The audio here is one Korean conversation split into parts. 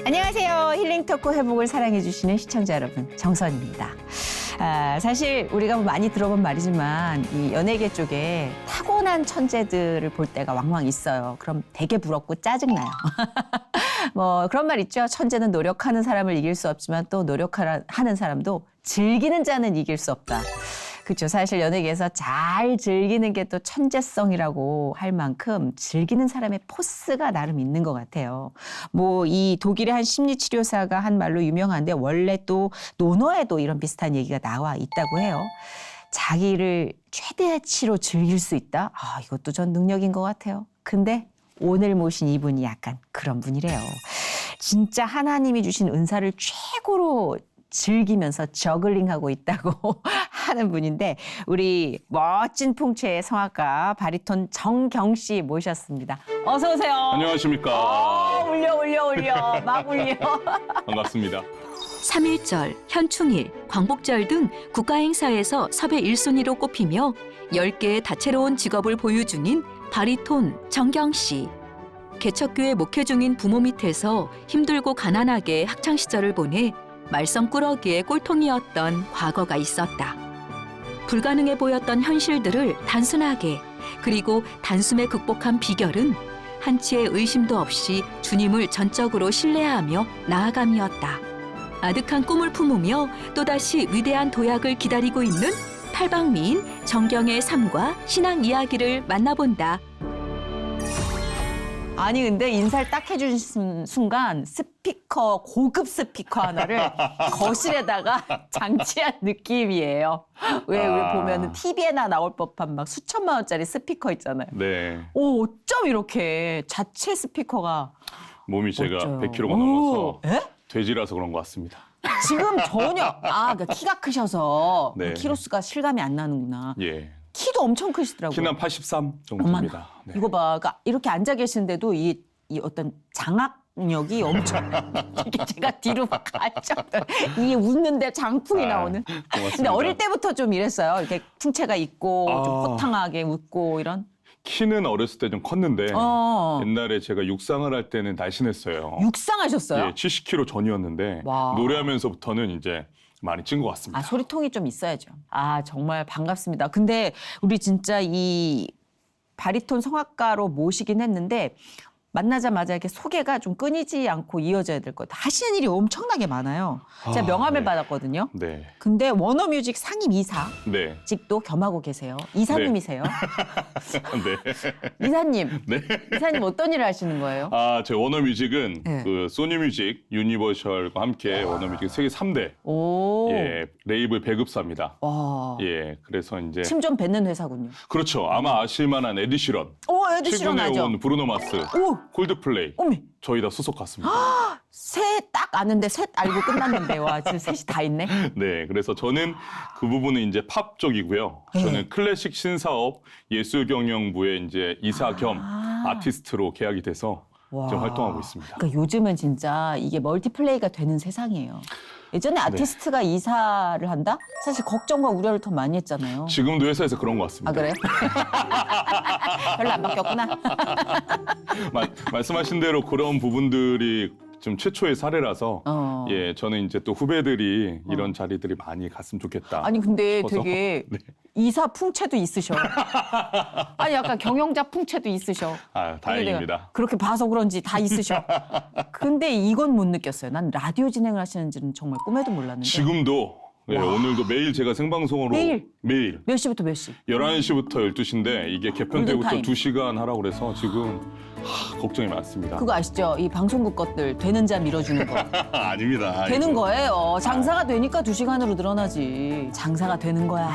안녕하세요. 힐링 토크 회복을 사랑해주시는 시청자 여러분, 정선입니다. 사실 우리가 많이 들어본 말이지만 이 연예계 쪽에 타고난 천재들을 볼 때가 왕왕 있어요. 그럼 되게 부럽고 짜증나요. 뭐 그런 말 있죠. 천재는 노력하는 사람을 이길 수 없지만 또 노력하는 사람도 즐기는 자는 이길 수 없다. 그렇죠. 사실 연예계에서 잘 즐기는 게 또 천재성이라고 할 만큼 즐기는 사람의 포스가 나름 있는 것 같아요. 뭐 이 독일의 한 심리치료사가 한 말로 유명한데 원래 또 논어에도 이런 비슷한 얘기가 나와 있다고 해요. 자기를 최대치로 즐길 수 있다? 이것도 전 능력인 것 같아요. 근데 오늘 모신 이분이 약간 그런 분이래요. 진짜 하나님이 주신 은사를 최고로 즐기면서 저글링하고 있다고 하는 분인데 우리 멋진 풍채의 성악가 바리톤 정경 씨 모셨습니다. 어서 오세요. 안녕하십니까. 울려 막 울려. 반갑습니다. 3.1절, 현충일, 광복절 등 국가행사에서 섭외 1순위로 꼽히며 10개의 다채로운 직업을 보유 중인 바리톤 정경 씨. 개척교회 목회 중인 부모 밑에서 힘들고 가난하게 학창시절을 보내 말썽꾸러기의 꼴통이었던 과거가 있었다. 불가능해 보였던 현실들을 단순하게 그리고 단숨에 극복한 비결은 한치의 의심도 없이 주님을 전적으로 신뢰하며 나아감이었다. 아득한 꿈을 품으며 또다시 위대한 도약을 기다리고 있는 팔방미인 정경의 삶과 신앙 이야기를 만나본다. 아니 근데 인사를 딱 해주신 순간 스피커 고급 스피커 하나를 거실에다가 장치한 느낌이에요. 왜 우리 보면은 TV에나 나올 법한 막 수천만 원짜리 스피커 있잖아요. 네. 어쩜 이렇게 자체 스피커가 몸이 제가 멋져요. 100kg가 넘어서 에? 돼지라서 그런 것 같습니다. 지금 전혀 그러니까 키가 크셔서 네. 키로수가 실감이 안 나는구나. 예. 키도 엄청 크시더라고요. 키는 83 정도입니다. 네. 이거 봐, 그러니까 이렇게 앉아 계시는데도 이 어떤 장악력이 엄청 이렇게 제가 뒤로 막 갈죠. 이게 웃는데 장풍이 나오는. 고맙습니다. 근데 어릴 때부터 좀 이랬어요. 이렇게 풍채가 있고 좀 아. 호탕하게 웃고 이런. 키는 어렸을 때 좀 컸는데 어. 옛날에 제가 육상을 할 때는 날씬했어요. 육상하셨어요? 예, 70kg 전이었는데 와. 노래하면서부터는 이제 많이 찐 것 같습니다. 소리통이 좀 있어야죠. 정말 반갑습니다. 근데 우리 진짜 이 바리톤 성악가로 모시긴 했는데 만나자마자 이렇게 소개가 좀 끊이지 않고 이어져야 될 것 같아요. 하시는 일이 엄청나게 많아요. 제가 명함을 네. 받았거든요. 네. 근데 워너뮤직 상임 이사 네. 직도 겸하고 계세요. 이사님이세요. 네. 이사님. 네. 이사님 어떤 일을 하시는 거예요? 제 워너뮤직은 네. 그 소니뮤직, 유니버셜과 함께 워너뮤직 세계 3대 오. 예, 레이블 배급사입니다. 와. 예, 그래서 이제 침 좀 뱉는 회사군요. 그렇죠. 아마 아실만한 에디 시런, 오, 에드 시런 최근에 하죠. 온 브루노 마스, 오, 콜드플레이 어미. 저희 다 소속 같습니다. 셋 딱 아는데 셋 알고 끝났는데 와 지금 셋이 다 있네. 네, 그래서 저는 그 부분은 이제 팝 쪽이고요. 네. 저는 클래식 신사업 예술경영부의 이제 이사 겸 아티스트로 계약이 돼서 지금 와. 활동하고 있습니다. 그러니까 요즘은 진짜 이게 멀티플레이가 되는 세상이에요. 예전에 아티스트가 이사를 한다? 사실 걱정과 우려를 더 많이 했잖아요. 지금도 회사에서 그런 것 같습니다. 그래요? 별로 안 바뀌었구나. 말씀하신 대로 그런 부분들이 좀 최초의 사례라서 예, 저는 이제 또 후배들이 이런 자리들이 많이 갔으면 좋겠다. 아니 근데 싶어서. 되게 네. 이사 풍채도 있으셔. 아니 약간 경영자 풍채도 있으셔. 다행입니다. 내가 그렇게 봐서 그런지 다 있으셔. 근데 이건 못 느꼈어요. 난 라디오 진행을 하시는지는 정말 꿈에도 몰랐는데. 지금도 예, 오늘도 매일 제가 생방송으로 매일 몇 시부터 몇 시? 11시부터 12시인데 이게 개편 때부터 골든타임. 2시간 하라고 그래서 지금 걱정이 많습니다. 그거 아시죠? 이 방송국 것들 되는 자 밀어주는 거. 아닙니다. 되는 거예요. 장사가 되니까 2시간으로 늘어나지. 장사가 되는 거야.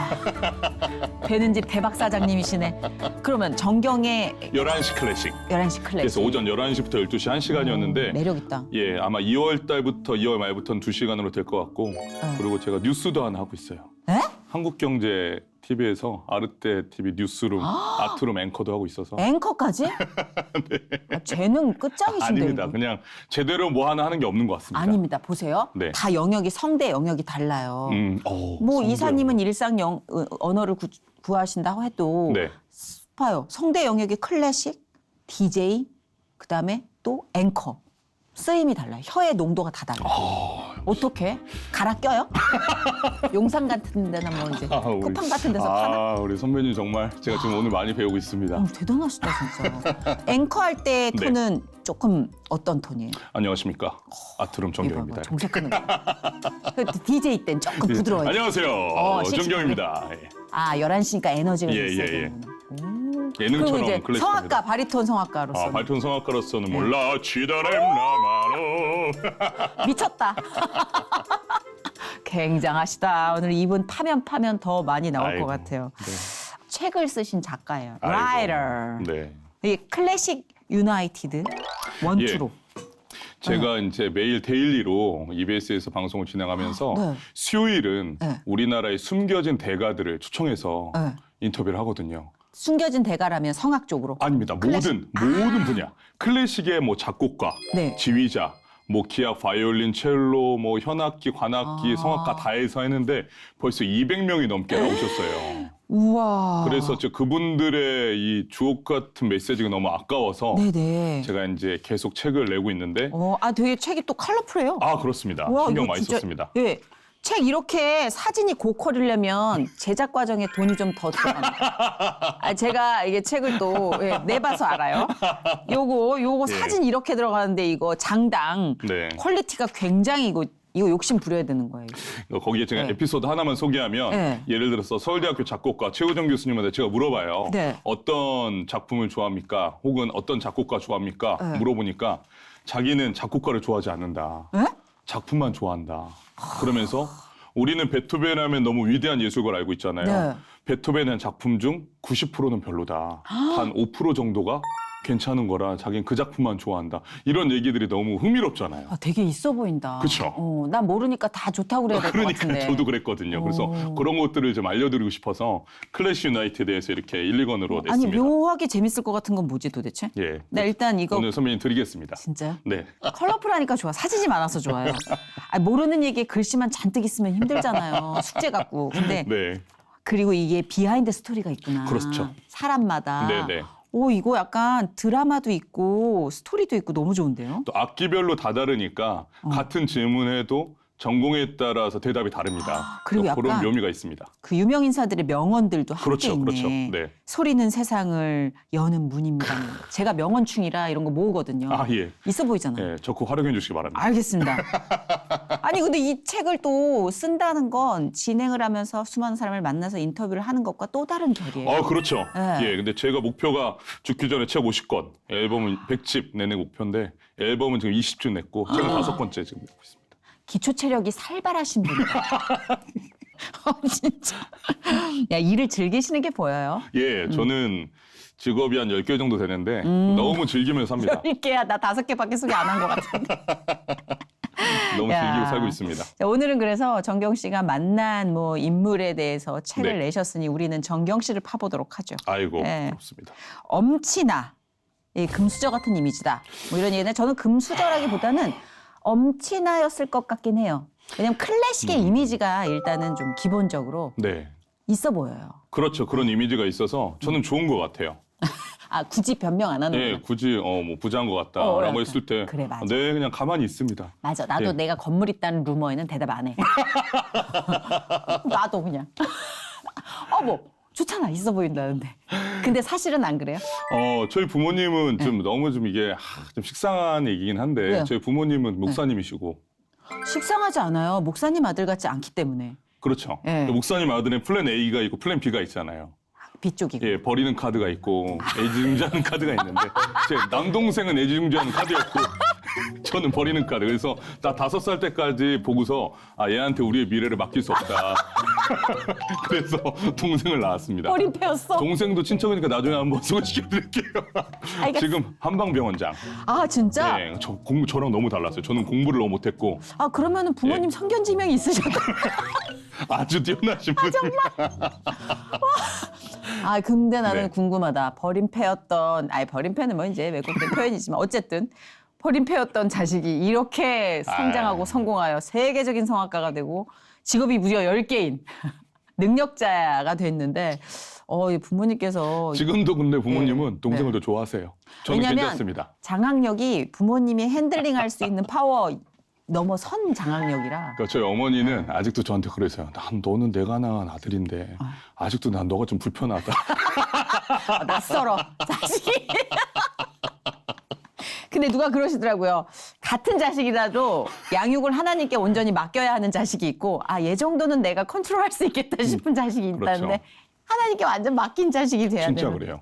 되는 집 대박 사장님이시네. 그러면 정경의 11시 클래식. 11시 클래식. 그래서 오전 11시부터 12시 1시간이었는데 매력 있다. 예, 아마 2월 달부터 2월 말부터는 2시간으로 될 것 같고 그리고 제가 뉴스도 하나 하고 있어요. 에? 한국경제 TV에서 아르테 TV 뉴스룸, 아트룸 앵커도 하고 있어서 앵커까지? 재능 끝장이신데. 아닙니다. 이거. 그냥 제대로 뭐 하나 하는 게 없는 것 같습니다. 아닙니다. 보세요. 네. 다 영역이 성대 영역이 달라요. 뭐 성대요. 이사님은 일상 언어를 구하신다고 해도 네. 봐요. 성대 영역이 클래식, DJ, 그다음에 또 앵커. 쓰임이 달라요. 혀의 농도가 다 달라요. 어떻게? 갈아 껴요? 용산 같은 데나 뭐 이제 쿠팡 같은 데서 파나? 우리 선배님 정말 제가 지금 오늘 많이 배우고 있습니다. 대단하시다 진짜. 앵커 할 때 네. 톤은 조금 어떤 톤이에요? 안녕하십니까. 아트럼 정경입니다. 정색하는 거. DJ 땐 조금 부드러워요. 안녕하세요. 섹시하네. 정경입니다. 예. 11시니까 에너지가 예, 있어야 예, 예. 되는구나. 예능처럼 그리고 이제 클래식합니다. 성악가, 바리톤 성악가로서 바리톤 성악가로서는 네. 몰라 치다렘 나마로. 미쳤다. 굉장하시다. 오늘 이분 파면 더 많이 나올 아이고, 것 같아요. 네. 책을 쓰신 작가예요. 아이고, 라이터. 네. 이 클래식 유나이티드 원투로. 제가 이제 매일 데일리로 EBS에서 방송을 진행하면서 네. 수요일은 네. 우리나라의 숨겨진 대가들을 초청해서 네. 인터뷰를 하거든요. 숨겨진 대가라면 성악 쪽으로. 아닙니다. 클래식. 모든 분야. 클래식의 뭐 작곡가, 네. 지휘자, 뭐 기악, 바이올린, 첼로, 뭐 현악기, 관악기, 성악가 다 해서 했는데 벌써 200명이 넘게 나오셨어요. 우와. 그래서 그분들의 이 주옥 같은 메시지가 너무 아까워서 네네. 제가 이제 계속 책을 내고 있는데 되게 책이 또 컬러풀해요. 그렇습니다. 우와, 신경 이거 많이 진짜- 썼습니다. 예. 책 이렇게 사진이 고퀄이려면 제작 과정에 돈이 좀 더 들어갑니다. 제가 이게 책을 또 내봐서 알아요. 요거 예. 사진 이렇게 들어가는데 이거 장당 네. 퀄리티가 굉장히 이거 욕심 부려야 되는 거예요. 거기에 제가 네. 에피소드 하나만 소개하면 네. 예를 들어서 서울대학교 작곡가 최우정 교수님한테 제가 물어봐요. 네. 어떤 작품을 좋아합니까? 혹은 어떤 작곡가 좋아합니까? 네. 물어보니까 자기는 작곡가를 좋아하지 않는다. 네? 작품만 좋아한다. 그러면서 우리는 베토벤 하면 너무 위대한 예술가를 알고 있잖아요. 네. 베토벤의 작품 중 90%는 별로다. 단 5% 정도가 괜찮은 거라 자기는 그 작품만 좋아한다. 이런 얘기들이 너무 흥미롭잖아요. 되게 있어 보인다. 그쵸. 난 모르니까 다 좋다고 그래야 될 것 그러니까 같은데. 저도 그랬거든요. 그래서 그런 것들을 좀 알려드리고 싶어서 클래식 유나이티드에서 이렇게 1, 2권으로 아니 냈습니다. 묘하게 재밌을 것 같은 건 뭐지 도대체? 예. 나 일단 이거 오늘 선배님 드리겠습니다. 진짜요? 네. 컬러풀하니까 좋아. 사진이 많아서 좋아요. 모르는 얘기에 글씨만 잔뜩 있으면 힘들잖아요. 숙제 갖고. 근데 네. 그리고 이게 비하인드 스토리가 있구나. 그렇죠. 사람마다. 네네. 이거 약간 드라마도 있고 스토리도 있고 너무 좋은데요? 또 악기별로 다 다르니까 같은 질문해도 전공에 따라서 대답이 다릅니다. 그리고 또 그런 약간 묘미가 있습니다. 그 유명 인사들의 명언들도 함께 그렇죠, 있네. 그렇죠. 네. 소리는 세상을 여는 문입니다. 제가 명언충이라 이런 거 모으거든요. 예. 있어 보이잖아요. 예, 적극 활용해 주시기 바랍니다. 알겠습니다. 아니 근데 이 책을 또 쓴다는 건 진행을 하면서 수많은 사람을 만나서 인터뷰를 하는 것과 또 다른 결이에요. 그렇죠. 네. 예, 근데 제가 목표가 죽기 전에 책 50권, 앨범은 100집 내는 목표인데 앨범은 지금 20집 냈고 책은 5권째 지금 내고 있습니다. 기초 체력이 살벌하신 분이다. 진짜. 야, 일을 즐기시는 게 보여요. 예, 저는 직업이 한 10개 정도 되는데 너무 즐기면서 삽니다. 10개야. 나 5개밖에 소개 안 한 것 같은데. 너무 야. 즐기고 살고 있습니다. 자, 오늘은 그래서 정경 씨가 만난 인물에 대해서 책을 네. 내셨으니 우리는 정경 씨를 파보도록 하죠. 아이고, 예. 그렇습니다. 엄치나 금수저 같은 이미지다. 이런 얘기인데 저는 금수저라기보다는 엄치나였을 것 같긴 해요. 왜냐면 클래식의 이미지가 일단은 좀 기본적으로 네. 있어 보여요. 그렇죠. 그런 이미지가 있어서 저는 좋은 것 같아요. 굳이 변명 안 하는 네, 거예요. 굳이 뭐 부자인 것 같다라고 약간. 했을 때 그래, 맞아. 네, 그냥 가만히 있습니다. 맞아. 나도 예. 내가 건물 있다는 루머에는 대답 안 해. 나도 그냥. 좋잖아. 있어 보인다는데. 근데 사실은 안 그래요? 저희 부모님은 좀 너무 좀 이게 좀 식상한 얘기긴 한데 왜요? 저희 부모님은 목사님이시고 식상하지 않아요. 목사님 아들 같지 않기 때문에. 그렇죠. 네. 목사님 아들은 플랜 A가 있고 플랜 B가 있잖아요. B쪽이고. 예, 버리는 카드가 있고 애지중지하는 카드가 있는데 제 남동생은 애지중지하는 카드였고 저는 버리는 카드. 그래서 나 5살 때까지 보고서 얘한테 우리의 미래를 맡길 수 없다. 그래서 동생을 낳았습니다. 버림패였어? 동생도 친척이니까 나중에 한번 소개시켜드릴게요. 알겠어. 지금 한방병원장. 진짜? 네, 저랑 너무 달랐어요. 저는 공부를 너무 못했고 그러면은 부모님 성견지명이 있으셨다. 아주 뛰어나신 분. 근데 나는 네. 궁금하다. 버림패였던, 버림패는 뭐 이제 왜곡된 표현이지만 어쨌든 버림패였던 자식이 이렇게 성장하고 성공하여 세계적인 성악가가 되고 직업이 무려 10개인 능력자가 됐는데 이 부모님께서 지금도 근데 부모님은 네. 동생을 네. 더 좋아하세요. 저는 왜냐면 괜찮습니다. 장악력이 부모님이 핸들링할 수 있는 파워 넘어선 장악력이라. 그러니까 저희 어머니는 아직도 저한테 그러세요. 너는 내가 낳은 아들인데 아직도 난 너가 좀 불편하다. 낯설어 자식이. 근데 누가 그러시더라고요. 같은 자식이라도 양육을 하나님께 온전히 맡겨야 하는 자식이 있고 얘 정도는 내가 컨트롤할 수 있겠다 싶은 자식이 있다는데 그렇죠. 하나님께 완전 맡긴 자식이 돼야 진짜 되는. 그래요.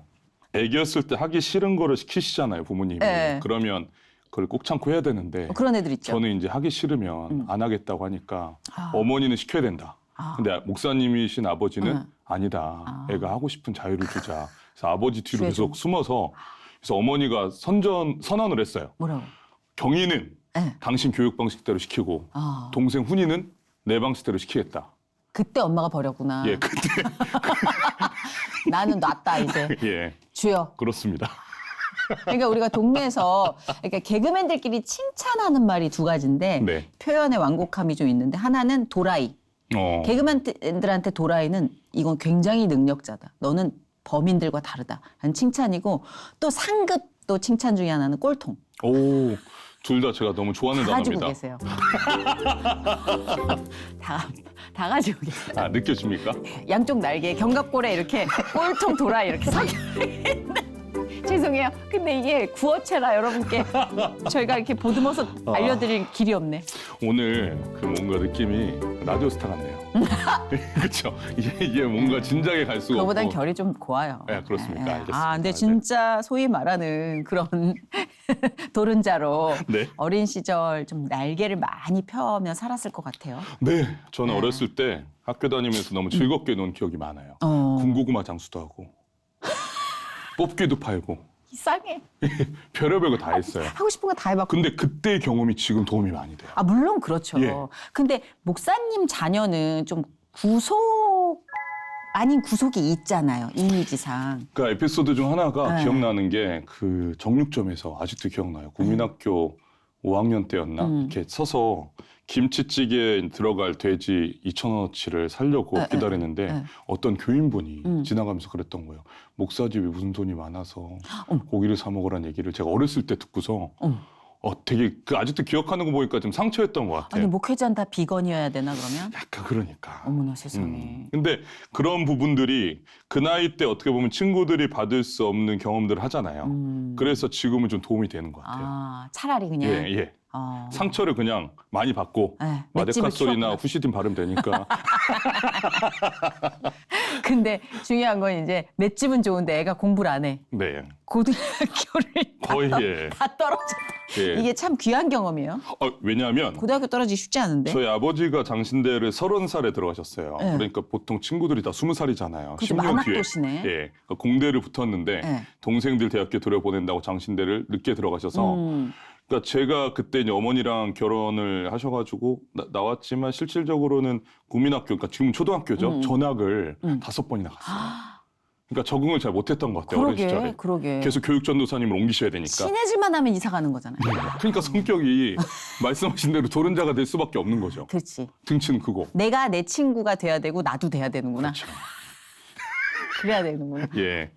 애기였을 때 하기 싫은 거를 시키시잖아요, 부모님이. 네. 그러면 그걸 꼭 참고 해야 되는데 그런 애들 있죠. 저는 이제 하기 싫으면 안 하겠다고 하니까 아. 어머니는 시켜야 된다. 아. 근데 목사님이신 아버지는 응. 아니다. 애가 하고 싶은 자유를 주자. 그래서 아버지 뒤로 주의 계속 숨어서 그래서 어머니가 선언을 했어요. 뭐라고? 경희는 네. 당신 교육 방식대로 시키고 동생 훈이는 내 방식대로 시키겠다. 그때 엄마가 버렸구나. 예, 그때 나는 놨다 이제. 예, 주여. 그렇습니다. 그러니까 우리가 동네에서 그러니까 개그맨들끼리 칭찬하는 말이 두 가지인데 네. 표현의 완곡함이 좀 있는데 하나는 도라이. 개그맨들한테 도라이는 이건 굉장히 능력자다. 너는 범인들과 다르다. 하는 칭찬이고 또 상급 또 칭찬 중에 하나는 꼴통. 오, 둘 다 제가 너무 좋아하는 다 가지고 단어입니다. 계세요. 다 가지고 계세요. 아, 느껴집니까? 양쪽 날개에 견갑골에 이렇게 꼴통 도라이 이렇게 섞여 있는. 죄송해요. 근데 이게 구어체라 여러분께 저희가 이렇게 보듬어서 알려드릴 길이 없네. 오늘 그 뭔가 느낌이 라디오 스타 같네요. 그렇죠? 이게 뭔가 진작에 갈 수가 그거보단 없고. 결이 좀 고와요. 네, 그렇습니까? 알겠습니다. 근데 네. 진짜 소위 말하는 그런 도른자로 네. 어린 시절 좀 날개를 많이 펴며 살았을 것 같아요. 네, 저는 네. 어렸을 때 학교 다니면서 너무 즐겁게 논 기억이 많아요. 어. 군고구마 장수도 하고 뽑기도 팔고 이상해. 별의별 거 다 했어요. 하고 싶은 거 다 해봤고. 근데 그때의 경험이 지금 도움이 많이 돼요. 물론 그렇죠. 예. 근데 목사님 자녀는 좀 구속 아닌 구속이 있잖아요. 이미지상. 그러니까 에피소드 중 하나가 네. 기억나는 게 그 정육점에서 아직도 기억나요. 국민학교 5학년 때였나? 이렇게 서서 김치찌개에 들어갈 돼지 2,000원어치를 사려고 네, 기다리는데 네. 어떤 교인분이 지나가면서 그랬던 거예요. 목사 집에 무슨 돈이 많아서 고기를 사 먹으라는 얘기를 제가 어렸을 때 듣고서 되게 그 아직도 기억하는 거 보니까 좀 상처였던 것 같아요. 아니 목회자는 다 비건이어야 되나 그러면? 약간 그러니까. 어머나 세상에. 근데 그런 부분들이 그 나이 때 어떻게 보면 친구들이 받을 수 없는 경험들을 하잖아요. 그래서 지금은 좀 도움이 되는 것 같아요. 차라리 그냥. 예. 어. 상처를 그냥 많이 받고 네, 마데카 맷집을 소리나 키웠구나. 후시딘 바르면 되니까. 근데 중요한 건 이제 맷집은 좋은데 애가 공부를 안 해. 네. 고등학교를 거의 예. 다 떨어졌다. 예. 이게 참 귀한 경험이에요. 왜냐하면 고등학교 떨어지기 쉽지 않은데. 저희 아버지가 장신대를 30살에 들어가셨어요. 네. 그러니까 보통 친구들이 다 20살이잖아요. 그렇죠, 만학도시네. 뒤에. 예. 그러니까 공대를 붙었는데 네. 동생들 대학교 들여보낸다고 장신대를 늦게 들어가셔서 그러니까 제가 그때 이제 어머니랑 결혼을 하셔가지고 나왔지만 실질적으로는 국민학교, 그러니까 지금 초등학교죠. 전학을 5번이나 갔어요. 그러니까 적응을 잘 못했던 것 같아요. 어린 시절에. 그러게. 계속 교육전도사님을 옮기셔야 되니까. 친해질만 하면 이사 가는 거잖아요. 그러니까 성격이 말씀하신 대로 도른자가 될 수밖에 없는 거죠. 그렇지. 등치는 크고. 내가 내 친구가 돼야 되고 나도 돼야 되는구나. 그렇죠. 그래야 되는구나. 예.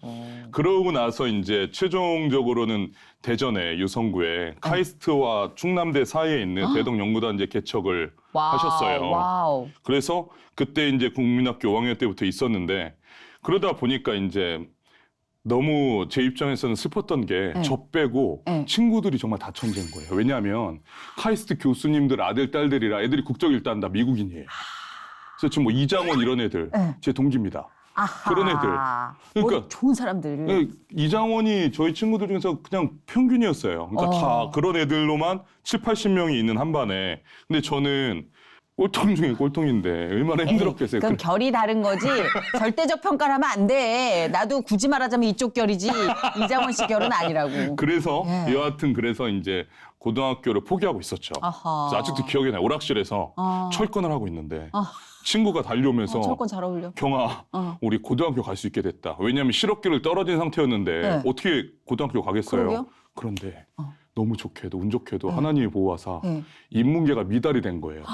그러고 나서 이제 최종적으로는 대전의 유성구에 카이스트와 충남대 사이에 있는 대동연구단 이제 개척을 하셨어요. 와우. 그래서 그때 이제 국민학교 5학년 때부터 있었는데 그러다 보니까 이제 너무 제 입장에서는 슬펐던 게 저 빼고 네. 친구들이 정말 다 천재인 거예요. 왜냐하면 카이스트 교수님들 아들, 딸들이라 애들이 국적 일단 다 미국인이에요. 그래서 지금 뭐 이장원 이런 애들 네. 제 동기입니다. 아하. 그런 애들. 그러니까 좋은 사람들. 네, 이장원이 저희 친구들 중에서 그냥 평균이었어요. 그러니까 다 그런 애들로만 7, 80명이 있는 한 반에. 근데 저는 꼴통 중에 꼴통인데 얼마나 힘들었겠어요. 그럼 결이 다른 거지. 절대적 평가를 하면 안 돼. 나도 굳이 말하자면 이쪽 결이지 이장원 씨 결은 아니라고. 그래서 예. 여하튼 그래서 이제 고등학교를 포기하고 있었죠. 아하. 그래서 아직도 기억이 나요. 오락실에서 철권을 하고 있는데 친구가 달려오면서 철권 잘 어울려. 경아, 우리 고등학교 갈 수 있게 됐다. 왜냐하면 실업기를 떨어진 상태였는데 네. 어떻게 고등학교 가겠어요. 그러게요. 그런데 너무 좋게도 운 좋게도 하나님이 보호하사 네. 인문계가 미달이 된 거예요.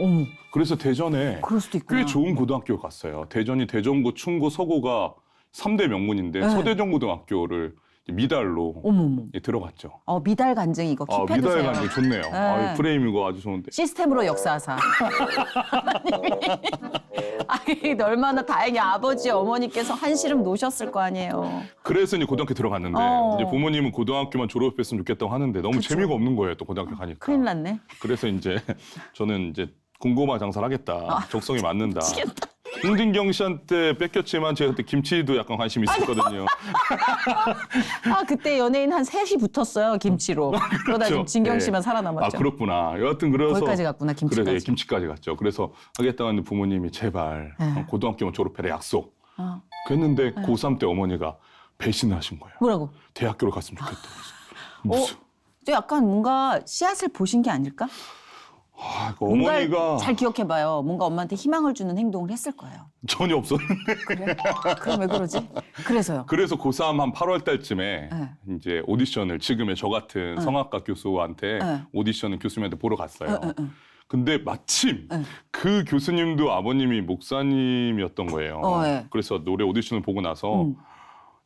어머, 그래서 대전에 그럴 수도 있구나. 꽤 좋은 고등학교 갔어요. 대전이 대전고, 충고, 서고가 3대 명문인데 네. 서대전고등학교를 미달로 어머머. 예, 들어갔죠. 미달 간증 이거 아, 킵해두세요. 미달 간증 좋네요. 네. 아, 프레임 이거 아주 좋은데. 시스템으로 역사하사. 아니, 얼마나 다행히 아버지, 어머니께서 한시름 놓으셨을 거 아니에요. 그래서 이제 고등학교 들어갔는데 이제 부모님은 고등학교만 졸업했으면 좋겠다고 하는데 너무 그쵸. 재미가 없는 거예요. 또 고등학교 가니까. 큰일 났네. 그래서 이제 저는 이제 군고마 장사를 하겠다. 적성이 맞는다. 미치겠다. 홍진경 씨한테 뺏겼지만 제가 그때 김치도 약간 관심이 있었거든요. 그때 연예인 한 셋이 붙었어요, 김치로. 그러다 지금 진경 씨만 네. 살아남았죠. 아, 그렇구나. 여하튼 그래서 거기까지 갔구나, 김치까지. 그래서 예, 김치까지 갔죠. 그래서 하겠다고 했는데 부모님이 제발 네. 고등학교만 졸업해라 약속. 어. 그랬는데 고3 때 어머니가 배신을 하신 거예요. 뭐라고? 대학교로 갔으면 좋겠다. 무슨 저 약간 뭔가 씨앗을 보신 게 아닐까? 어머니가 뭔가 잘 기억해봐요. 뭔가 엄마한테 희망을 주는 행동을 했을 거예요. 전혀 없었는데. 그래? 그럼 왜 그러지? 그래서요. 그래서 고3 한 8월 달쯤에 네. 이제 오디션을 지금의 저 같은 성악과 교수한테 네. 오디션을 교수님한테 보러 갔어요. 네. 근데 마침 네. 그 교수님도 아버님이 목사님이었던 거예요. 네. 그래서 노래 오디션을 보고 나서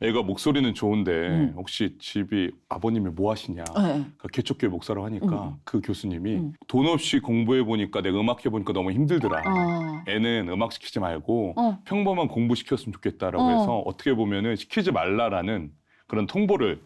애가 목소리는 좋은데 혹시 집이 아버님이 뭐 하시냐. 네. 그러니까 개척교회 목사라고 하니까 그 교수님이 돈 없이 공부해 보니까 내가 음악 해보니까 너무 힘들더라. 애는 음악 시키지 말고 평범한 공부 시켰으면 좋겠다라고 해서 어떻게 보면은 시키지 말라라는 그런 통보를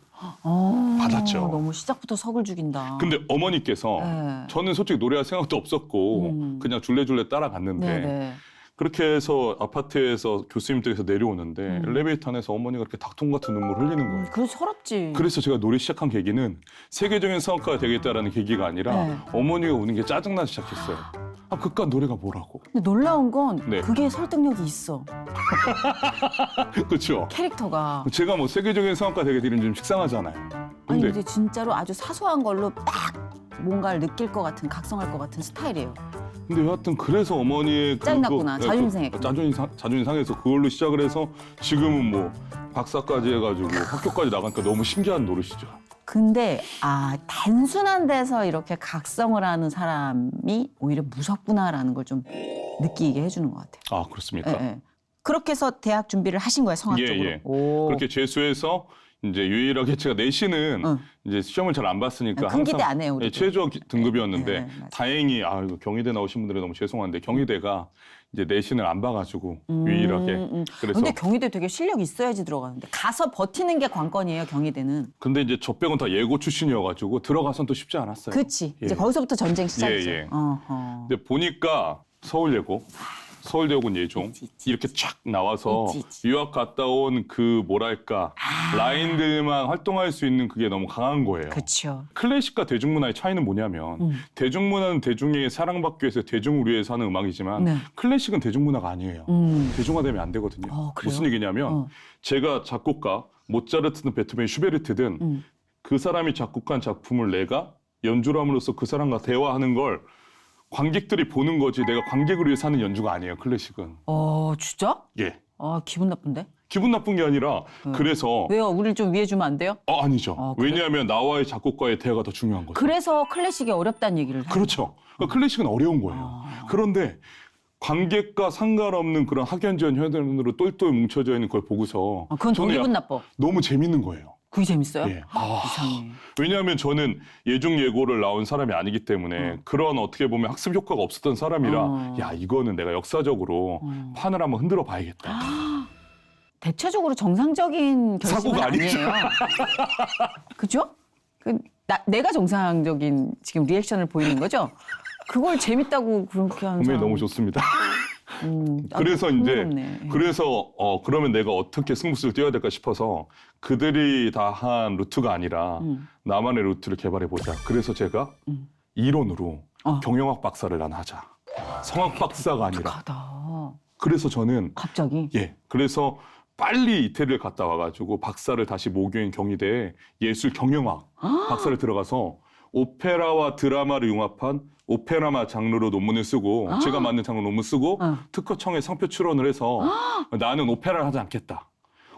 받았죠. 너무 시작부터 석을 죽인다. 근데 어머니께서 네. 저는 솔직히 노래할 생각도 없었고 그냥 줄레줄레 따라갔는데 네네. 그렇게 해서 아파트에서 교수님 댁에서 내려오는데 엘리베이터 안에서 어머니가 이렇게 닭통 같은 눈물 흘리는 거예요. 그래서 서럽지. 그래서 제가 노래 시작한 계기는 세계적인 성악가가 되겠다라는 계기가 아니라 네. 어머니가 우는 게 짜증나기 시작했어요. 그깟 노래가 뭐라고. 근데 놀라운 건 네. 그게 설득력이 있어. 그렇죠. 캐릭터가. 제가 뭐 세계적인 성악가 되겠다는 좀 식상하잖아요. 아니 근데 근데 진짜로 아주 사소한 걸로 딱 뭔가를 느낄 것 같은, 각성할 것 같은 스타일이에요. 여하튼 그래서 어머니의 짜증났구나. 자존심 상했구나. 자존심 상해서 그걸로 시작을 해서 지금은 뭐 박사까지 해가지고 학교까지 나가니까 너무 신기한 노릇이죠. 근데 단순한 데서 이렇게 각성을 하는 사람이 오히려 무섭구나라는 걸 좀 느끼게 해주는 것 같아요. 아, 그렇습니까? 예, 예. 그렇게 해서 대학 준비를 하신 거예요, 성악 쪽으로. 예. 오. 그렇게 재수해서 이제 유일하게 제가 내신은 이제 시험을 잘 안 봤으니까 큰 기대 안 해요, 우리도. 최저 등급이었는데 네, 맞아요. 다행히 이거 경희대 나오신 분들이 너무 죄송한데 경희대가 이제 내신을 안 봐가지고 유일하게 그래서 근데 경희대 되게 실력 있어야지 들어가는데 가서 버티는 게 관건이에요, 경희대는. 근데 이제 저 빼곤 다 예고 출신이어가지고 들어가선 또 쉽지 않았어요. 그렇지. 예. 이제 거기서부터 전쟁 시작이죠. 예. 어허. 근데 보니까 서울예고, 서울대학원 예종 있지. 이렇게 쫙 나와서 있지. 유학 갔다 온 그 뭐랄까 라인들만 활동할 수 있는 그게 너무 강한 거예요. 그렇죠. 클래식과 대중문화의 차이는 뭐냐면 대중문화는 대중에게 사랑받기 위해서 대중을 위해서 하는 음악이지만 네. 클래식은 대중문화가 아니에요. 대중화되면 안 되거든요. 그래요? 무슨 얘기냐면 제가 작곡가 모차르트든 베토벤, 슈베르트든 그 사람이 작곡한 작품을 내가 연주를 함으로써 그 사람과 대화하는 걸 관객들이 보는 거지 내가 관객을 위해서 하는 연주가 아니에요. 클래식은. 진짜? 예. 기분 나쁜데? 기분 나쁜 게 아니라 그래서 왜요? 우리를 좀 위해주면 안 돼요? 아니죠. 그래요? 왜냐하면 나와의 작곡가의 대화가 더 중요한 거죠. 그래서 클래식이 어렵다는 얘기를 하는 그렇죠. 그러니까 클래식은 어려운 거예요. 그런데 관객과 상관없는 그런 학연지원 현으로 똘똘 뭉쳐져 있는 걸 보고서 그건 더 저는 기분 나빠. 너무 재밌는 거예요. 그게 재밌어요? 예. 이상해. 왜냐하면 저는 예중 예고를 나온 사람이 아니기 때문에 그런 어떻게 보면 학습 효과가 없었던 사람이라 야 이거는 내가 역사적으로 판을 한번 흔들어 봐야겠다. 대체적으로 정상적인 결심은 사고가 아니죠. 아니에요. 그죠? 내가 정상적인 지금 리액션을 보이는 거죠? 그걸 재밌다고 그렇게 하는 분명히 사람. 너무 좋습니다. 그래서 나도 이제 흥미롭네. 그래서 그러면 내가 어떻게 승부수를 띄워야 될까 싶어서 그들이 다 한 루트가 아니라 나만의 루트를 개발해 보자. 그래서 제가 이론으로 경영학 박사를 난 하자. 성악 박사가 아니라. 가다. 그래서 저는 갑자기. 그래서 빨리 이태리를 갔다 와가지고 박사를 다시 모교인 경희대에 예술 경영학 박사를 들어가서 오페라와 드라마를 융합한 오페라마 장르로 논문을 쓰고 제가 만든 장르 논문 쓰고 특허청에 상표 출원을 해서 나는 오페라를 하지 않겠다.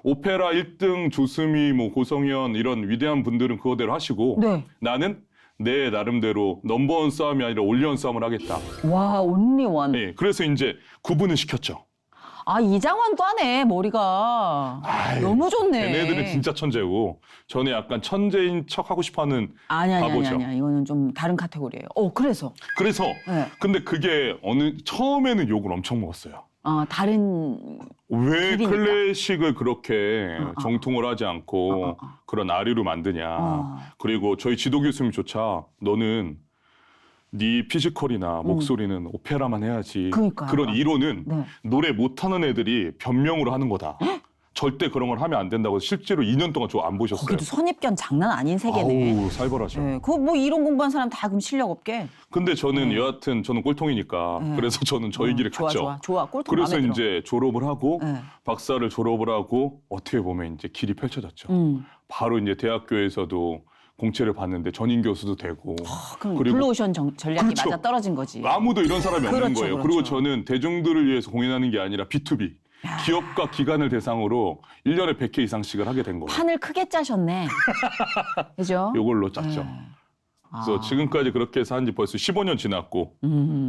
오페라 1등 조수미, 뭐 고성현 이런 위대한 분들은 그거대로 하시고 네. 나는 내 나름대로 넘버원 싸움이 아니라 올리원 싸움을 하겠다. 와, 온리 원. 그래서 이제 구분을 시켰죠. 아, 이장원 과네, 머리가. 아이, 너무 좋네. 걔네들은 진짜 천재고 저는 약간 천재인 척 하고 싶어하는 아니야. 바보죠. 이거는 좀 다른 카테고리예요. 그래서. 그래서 네. 근데 그게 처음에는 욕을 엄청 먹었어요. 다른. 왜 길이니까. 클래식을 그렇게 정통을 하지 않고 그런 아리로 만드냐. 그리고 저희 지도 교수님조차 너는 네 피지컬이나 목소리는 오페라만 해야지. 그러니까요. 그런 이론은 네. 노래 못하는 애들이 변명으로 하는 거다. 절대 그런 걸 하면 안 된다고 실제로 2년 동안 저 안 보셨어요. 거기도 선입견 장난 아닌 세계네. 아우 살벌하죠. 네, 뭐 이론 공부한 사람 다 그럼 실력 없게. 근데 저는 여하튼 저는 꼴통이니까 그래서 저는 저희 길을 갔죠. 좋아. 꼴통 그래서 마음에 들어. 이제 졸업을 하고 네. 박사를 졸업을 하고 어떻게 보면 이제 길이 펼쳐졌죠. 바로 이제 대학교에서도 공채를 받는데 전임 교수도 되고 그럼 그리고 블루오션 전략이 그렇죠. 맞아 떨어진 거지. 아무도 이런 사람이 없는 그렇죠, 거예요. 그렇죠. 그리고 저는 대중들을 위해서 공연하는 게 아니라 B2B 기업과 기관을 대상으로 1년에 100회 이상씩을 하게 된 거예요. 판을 크게 짜셨네. 그죠? 요걸로 짰죠. 네. 그래서 지금까지 그렇게 해서 한 지 벌써 15년 지났고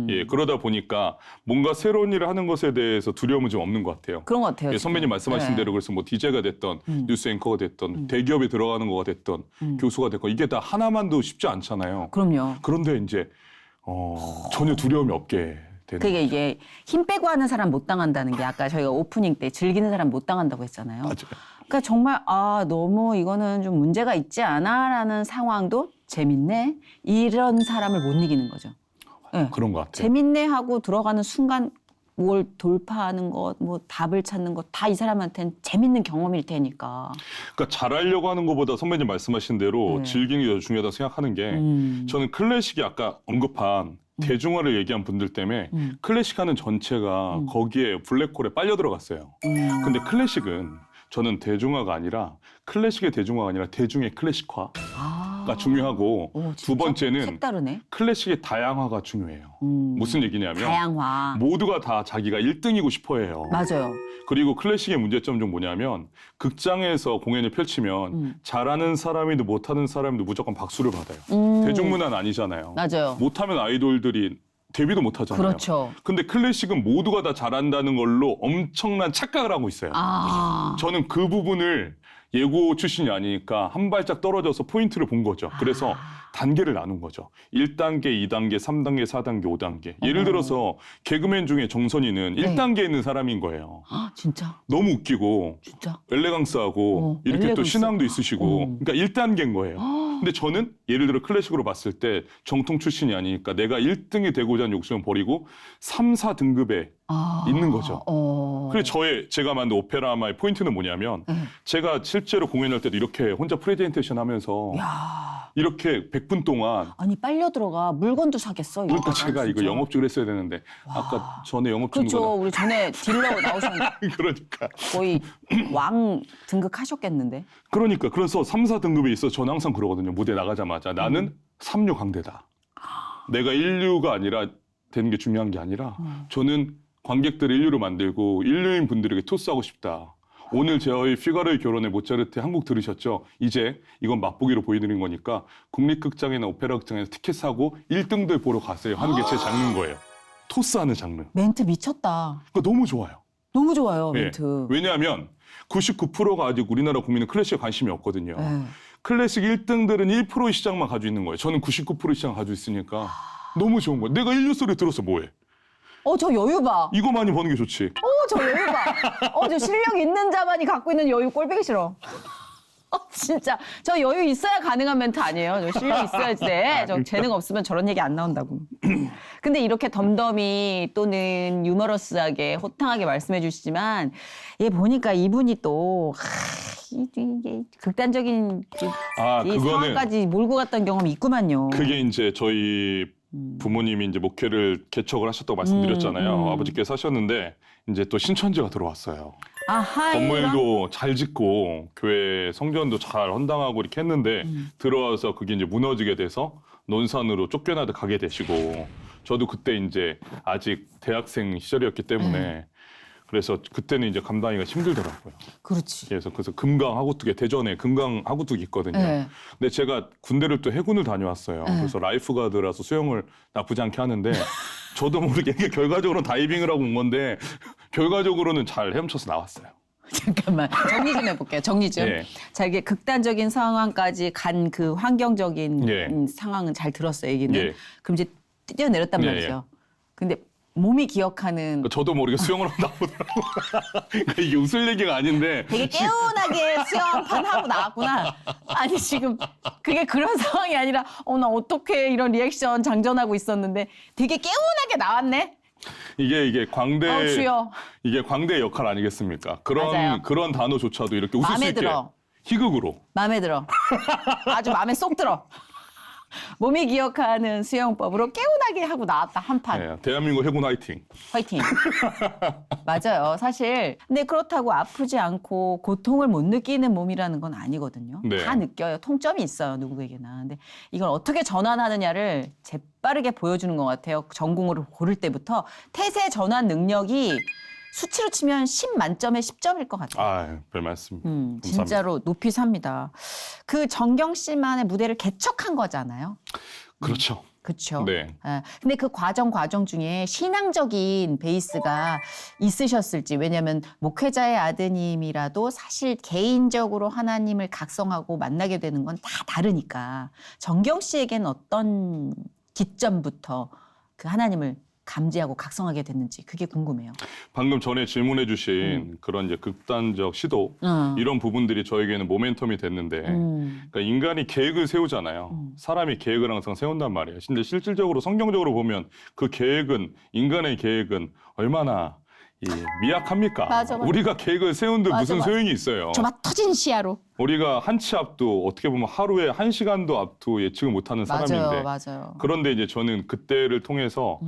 예, 그러다 보니까 뭔가 새로운 일을 하는 것에 대해서 두려움은 좀 없는 것 같아요. 그런 것 같아요. 예, 선배님 말씀하신 네. 대로 그래서 뭐 DJ가 됐던 뉴스 앵커가 됐던 대기업에 들어가는 거가 됐던 교수가 됐건 이게 다 하나만도 쉽지 않잖아요. 그럼요. 그런데 이제 전혀 두려움이 없게 되는 그게 이게 힘 빼고 하는 사람 못 당한다는 게 아까 저희가 오프닝 때 즐기는 사람 못 당한다고 했잖아요. 맞아요. 그러니까 정말 너무 이거는 좀 문제가 있지 않아라는 상황도 재밌네 이런 사람을 못 이기는 거죠. 네. 그런 것 같아요. 재밌네 하고 들어가는 순간 뭘 돌파하는 것, 뭐 답을 찾는 것 다 이 사람한테는 재밌는 경험일 테니까. 그러니까 잘하려고 하는 것보다 선배님 말씀하신 대로 네. 즐기는 게 더 중요하다고 생각하는 게 저는 클래식이 아까 언급한 대중화를 얘기한 분들 때문에 클래식 하는 전체가 거기에 블랙홀에 빨려 들어갔어요. 근데 클래식은 저는 대중화가 아니라 클래식의 대중화가 아니라 대중의 클래식화가 중요하고 오, 두 진짜? 번째는 색다르네. 클래식의 다양화가 중요해요. 무슨 얘기냐면 다양화. 모두가 다 자기가 1등이고 싶어 해요. 맞아요. 그리고 클래식의 문제점 좀 뭐냐면 극장에서 공연을 펼치면 잘하는 사람이든 못하는 사람이든 무조건 박수를 받아요. 대중문화는 아니잖아요. 맞아요. 못하면 아이돌들이 데뷔도 못하잖아요. 그렇죠. 근데 클래식은 모두가 다 잘한다는 걸로 엄청난 착각을 하고 있어요. 저는 그 부분을 예고 출신이 아니니까 한 발짝 떨어져서 포인트를 본 거죠. 그래서 단계를 나눈 거죠. 1단계, 2단계, 3단계, 4단계, 5단계. 예를 들어서 개그맨 중에 정선이는 네. 1단계에 있는 사람인 거예요. 진짜? 너무 웃기고 진짜? 엘레강스하고 이렇게 또 엘레강스. 신앙도 있으시고 그러니까 1단계인 거예요. 근데 저는 예를 들어 클래식으로 봤을 때 정통 출신이 아니니까 내가 1등이 되고자 하는 욕심을 버리고 3, 4등급에 있는 거죠. 그래서 제가 만든 오페라마의 포인트는 뭐냐면 제가 실제로 공연할 때도 이렇게 혼자 프레젠테이션 하면서 야. 이렇게 100분 동안 아니 빨려 들어가 물건도 사겠어. 그러니까 이러다가, 제가 이거 진짜. 영업직을 했어야 되는데 아까 전에 영업 그렇죠. 중거나 우리 전에 딜러 나오셨는데 그러니까 거의 왕 등극하셨겠는데. 그래서 3, 4등급에 있어 저는 항상 그러거든요. 무대 나가자마자 나는 3류 강대다. 내가 1류가 아니라 되는 게 중요한 게 아니라 저는 관객들을 1류로 만들고 1류인 분들에게 토스하고 싶다. 오늘 저희 피가로의 결혼에 모차르트 한곡 들으셨죠? 이제 이건 맛보기로 보여드린 거니까 국립극장이나 오페라 극장에서 티켓 사고 1등들 보러 가세요 하는 게 제 장르인 거예요. 토스하는 장르. 멘트 미쳤다. 그러니까 너무 좋아요. 너무 좋아요 예. 멘트. 왜냐하면 99%가 아직 우리나라 국민은 클래식에 관심이 없거든요. 네. 클래식 1등들은 1%의 시장만 가지고 있는 거예요. 저는 99%의 시장을 가지고 있으니까 너무 좋은 거예요. 내가 1류 소리 들어서 뭐해? 저 여유 봐. 이거 많이 버는 게 좋지. 저 여유 봐. 저 실력 있는 자만이 갖고 있는 여유 꼴보기 싫어. 진짜 저 여유 있어야 가능한 멘트 아니에요. 저 실력 있어야지 돼. 저 재능 없으면 저런 얘기 안 나온다고. 근데 이렇게 덤덤히 또는 유머러스하게 호탕하게 말씀해 주시지만 얘 보니까 이분이 또 이게 극단적인 이 그거는 상황까지 몰고 갔던 경험이 있구만요. 그게 이제 저희 부모님이 이제 목회를 개척을 하셨다고 말씀드렸잖아요. 아버지께서 하셨는데 이제 또 신천지가 들어왔어요. 아하, 건물도 잘 짓고 교회 성전도 잘 헌당하고 이렇게 했는데 들어와서 그게 이제 무너지게 돼서 논산으로 쫓겨나듯 가게 되시고 저도 그때 이제 아직 대학생 시절이었기 때문에 그래서 그때는 이제 감당하기가 힘들더라고요. 그렇지. 그래서 금강 하구뚝에 대전에 금강 하구뚝이 있거든요. 네. 근데 제가 군대를 또 해군을 다녀왔어요. 그래서 라이프가드라서 수영을 나쁘지 않게 하는데 저도 모르게 이게 결과적으로 다이빙을 하고 온 건데 결과적으로는 잘 헤엄쳐서 나왔어요. 잠깐만 정리 좀 해볼게요. 정리 좀. 예. 자 이게 극단적인 상황까지 간 그 환경적인 예. 상황은 잘 들었어요. 얘기는. 예. 그럼 이제 뛰어내렸단 예, 말이죠. 근데 몸이 기억하는 저도 모르게 수영을 나오더라고요. 그러니까 이게 웃을 얘기가 아닌데 되게 개운하게 수영 한 판 하고 나왔구나. 아니 지금 그게 그런 상황이 아니라 나 어떻게 이런 리액션 장전하고 있었는데 되게 개운하게 나왔네. 이게 광대 주여. 이게 광대의 역할 아니겠습니까? 맞아요. 그런 단어조차도 이렇게 웃을 수 마음에 있게 들어. 희극으로. 마음에 들어. 아주 마음에 쏙 들어. 몸이 기억하는 수영법으로 개운하게 하고 나왔다 한 판. 예, 대한민국 해군 화이팅. 화이팅. 맞아요. 사실 근데 그렇다고 아프지 않고 고통을 못 느끼는 몸이라는 건 아니거든요. 네. 다 느껴요. 통점이 있어요. 누구에게나. 근데 이걸 어떻게 전환하느냐를 재빠르게 보여주는 것 같아요. 전공을 고를 때부터 태세 전환 능력이 수치로 치면 10 만점에 10점일 것 같아요. 아, 별 말씀. 감사합니다. 진짜로 높이 삽니다. 그 정경 씨만의 무대를 개척한 거잖아요. 그렇죠. 그렇죠. 네. 근데 그 과정 중에 신앙적인 베이스가 있으셨을지, 왜냐하면 목회자의 아드님이라도 사실 개인적으로 하나님을 각성하고 만나게 되는 건 다 다르니까 정경 씨에게는 어떤 기점부터 그 하나님을 감지하고 각성하게 됐는지 그게 궁금해요. 방금 전에 질문해 주신 그런 이제 극단적 시도 어. 이런 부분들이 저에게는 모멘텀이 됐는데 그러니까 인간이 계획을 세우잖아요. 사람이 계획을 항상 세운단 말이에요. 근데 실질적으로 성경적으로 보면 그 계획은 인간의 계획은 얼마나 미약합니까? 맞아. 우리가 계획을 세운들 맞아, 무슨 맞아. 소용이 있어요. 저 막 터진 시야로. 우리가 한 치 앞도 어떻게 보면 하루에 1시간도 앞도 예측을 못하는 사람인데 맞아요. 그런데 이제 저는 그때를 통해서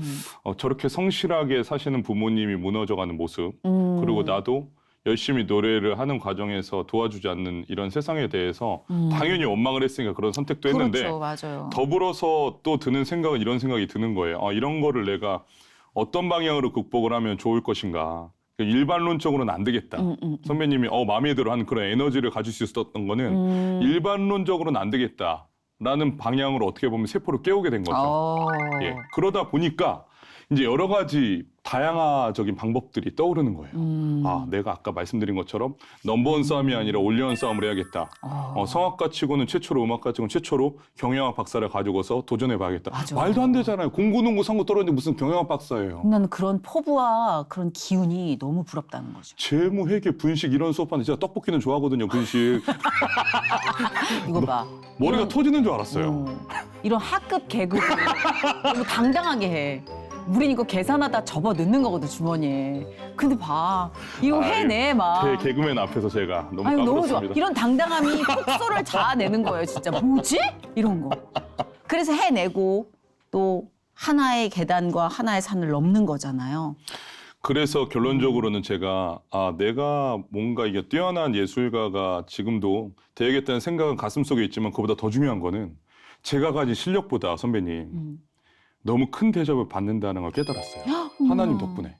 저렇게 성실하게 사시는 부모님이 무너져가는 모습 그리고 나도 열심히 노래를 하는 과정에서 도와주지 않는 이런 세상에 대해서 당연히 원망을 했으니까 그런 선택도 했는데 그렇죠. 맞아요. 더불어서 또 드는 생각은 이런 생각이 드는 거예요. 이런 거를 내가 어떤 방향으로 극복을 하면 좋을 것인가. 일반론적으로는 안 되겠다. 선배님이 마음에 들어 하는 그런 에너지를 가질 수 있었던 거는 일반론적으로는 안 되겠다라는 방향으로 어떻게 보면 세포를 깨우게 된 거죠. 예. 그러다 보니까 이제 여러 가지 다양화적인 방법들이 떠오르는 거예요. 내가 아까 말씀드린 것처럼 넘버원 싸움이 아니라 올리원 싸움을 해야겠다. 성악가 치고는 최초로 음악가 치고는 최초로 경영학 박사를 가지고서 도전해봐야겠다. 맞아. 말도 안 되잖아요. 공군농구 선거 떨어졌는데 무슨 경영학 박사예요. 나는 그런 포부와 그런 기운이 너무 부럽다는 거죠. 재무, 회계, 분식 이런 수업하는데 제가 떡볶이는 좋아하거든요. 분식. 이거 봐. 머리가 이런- 터지는 줄 알았어요. 이런 학급 개그를 너무 당당하게 해. 우린 이거 계산하다 접어 넣는 거거든 주머니에. 근데 봐, 이거 해내 막. 개그맨 앞에서 제가 너무 아유 너무 좋아. 까불었습니다. 이런 당당함이 폭소를 자아내는 거예요, 진짜. 뭐지? 이런 거. 그래서 해내고 또 하나의 계단과 하나의 산을 넘는 거잖아요. 그래서 결론적으로는 제가 내가 뭔가 이게 뛰어난 예술가가 지금도 되겠다는 생각은 가슴속에 있지만 그보다 더 중요한 거는 제가 가진 실력보다 선배님 너무 큰 대접을 받는다는 걸 깨달았어요. 하나님 덕분에.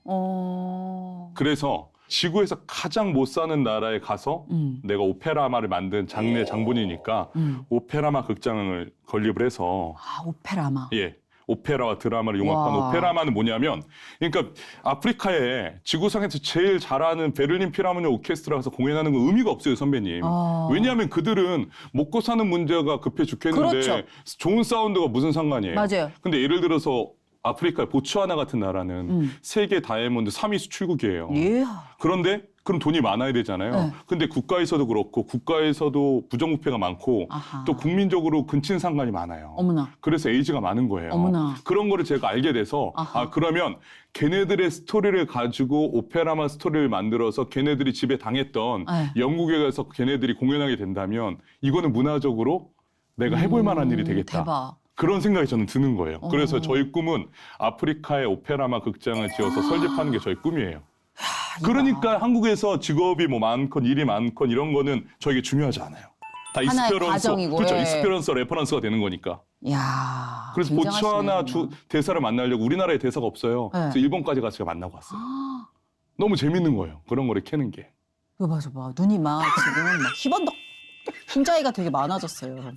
그래서 지구에서 가장 못 사는 나라에 가서 내가 오페라마를 만든 장내 장본이니까 오페라마 극장을 건립을 해서 오페라마. 예. 오페라와 드라마를 융합한 와. 오페라마는 뭐냐면 그러니까 아프리카에 지구상에서 제일 잘하는 베를린 필하모니 오케스트라에서 공연하는 건 의미가 없어요, 선배님. 왜냐하면 그들은 먹고 사는 문제가 급해 죽겠는데 그렇죠. 좋은 사운드가 무슨 상관이에요. 맞아요. 근데 예를 들어서 아프리카의 보츠와나 같은 나라는 세계 다이아몬드 3위 수출국이에요. 예. 그런데 그럼 돈이 많아야 되잖아요. 네. 근데 국가에서도 그렇고 국가에서도 부정부패가 많고 아하. 또 국민적으로 근친상간이 많아요. 어머나. 그래서 에이즈가 많은 거예요. 어머나. 그런 거를 제가 알게 돼서 아하. 그러면 걔네들의 스토리를 가지고 오페라만 스토리를 만들어서 걔네들이 집에 당했던 네. 영국에 가서 걔네들이 공연하게 된다면 이거는 문화적으로 내가 해볼 만한 일이 되겠다. 대박. 그런 생각이 저는 드는 거예요. 그래서 저희 꿈은 아프리카의 오페라마 극장을 지어서 설립하는 게 저희 꿈이에요. 그러니까 한국에서 직업이 뭐 많건 일이 많건 이런 거는 저에게 중요하지 않아요. 다 하나의 익스페런서, 과정이고, 그렇죠. 예. 익스페런서 레퍼런스가 되는 거니까. 야. 그래서 보츠와나 대사를 만나려고 우리나라에 대사가 없어요. 네. 그래서 일본까지 가서 제가 만나고 왔어요. 너무 재밌는 거예요. 그런 거를 캐는 게. 이거 봐. 눈이 막 지금 막 희번덕 흰자위가 되게 많아졌어요.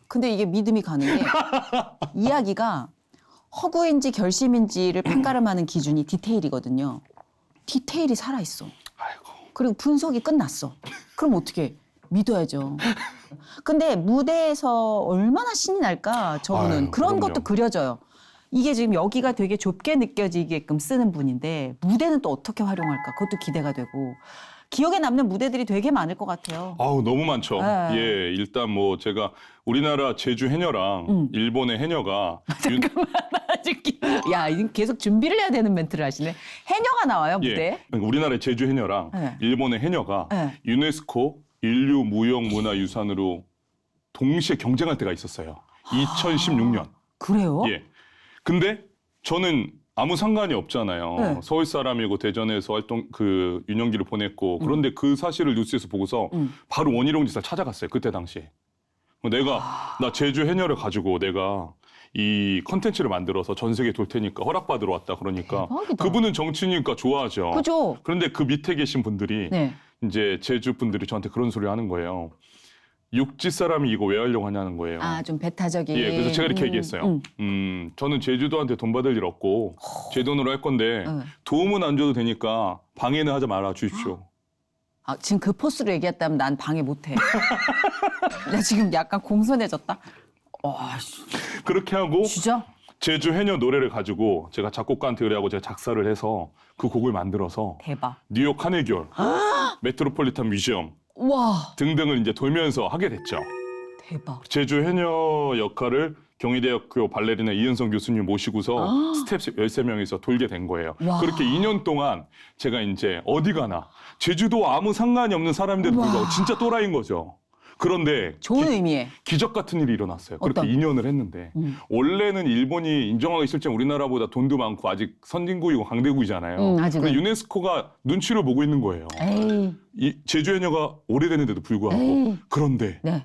근데 이게 믿음이 가는 게 이야기가 허구인지 결심인지를 판가름하는 기준이 디테일이거든요. 디테일이 살아있어. 아이고. 그리고 분석이 끝났어. 그럼 어떻게 믿어야죠. 근데 무대에서 얼마나 신이 날까 저분은. 아유, 그런 그럼요. 것도 그려져요. 이게 지금 여기가 되게 좁게 느껴지게끔 쓰는 분인데 무대는 또 어떻게 활용할까 그것도 기대가 되고 기억에 남는 무대들이 되게 많을 것 같아요. 아우 너무 많죠. 네. 예, 일단 뭐 제가 우리나라 제주 해녀랑 일본의 해녀가 야, 이제 계속 준비를 해야 되는 멘트를 하시네. 해녀가 나와요 무대에. 그러니까 우리나라의 제주 해녀랑 네. 일본의 해녀가 네. 유네스코 인류 무형 문화 유산으로 동시에 경쟁할 때가 있었어요. 2016년. 그래요? 예. 근데 저는 아무 상관이 없잖아요. 네. 서울 사람이고 대전에서 활동 그 유년기를 보냈고 그런데 그 사실을 뉴스에서 보고서 바로 원희룡 지사 찾아갔어요. 그때 당시에. 나 제주 해녀를 가지고 내가 이 컨텐츠를 만들어서 전 세계 돌 테니까 허락받으러 왔다 그러니까 대박이다. 그분은 정치니까 좋아하죠. 그죠? 그런데 그 밑에 계신 분들이 네. 이제 제주 분들이 저한테 그런 소리 하는 거예요. 육지 사람이 이거 왜 하려고 하냐는 거예요. 아, 좀 배타적인. 예, 그래서 제가 이렇게 얘기했어요. 저는 제주도한테 돈 받을 일 없고 제 돈으로 할 건데 네. 도움은 안 줘도 되니까 방해는 하지 말아 주십시오. 아, 지금 그 포스로 얘기했다면 난 방해 못해. 나 지금 약간 공손해졌다. 와, 그렇게 하고 진짜? 제주 해녀 노래를 가지고 제가 작곡가한테 의뢰하고 제가 작사를 해서 그 곡을 만들어서 대박. 뉴욕 카네기홀, 메트로폴리탄 뮤지엄 와, 등등을 이제 돌면서 하게 됐죠. 대박. 제주 해녀 역할을 경희대학교 발레리나 이은성 교수님 모시고서 스텝 13명이서 돌게 된 거예요. 와. 그렇게 2년 동안 제가 이제 어디 가나 제주도 아무 상관이 없는 사람인데도 와. 불구하고 진짜 또라이인 거죠. 그런데 좋은 의미에. 기적 같은 일이 일어났어요. 그렇게 어떤? 2년을 했는데 원래는 일본이 인정하기 싫지만 우리나라보다 돈도 많고 아직 선진국이고 강대국이잖아요. 아직은. 근데 유네스코가 눈치를 보고 있는 거예요. 에이, 이 제주 해녀가 오래됐는데도 불구하고. 에이. 그런데 네.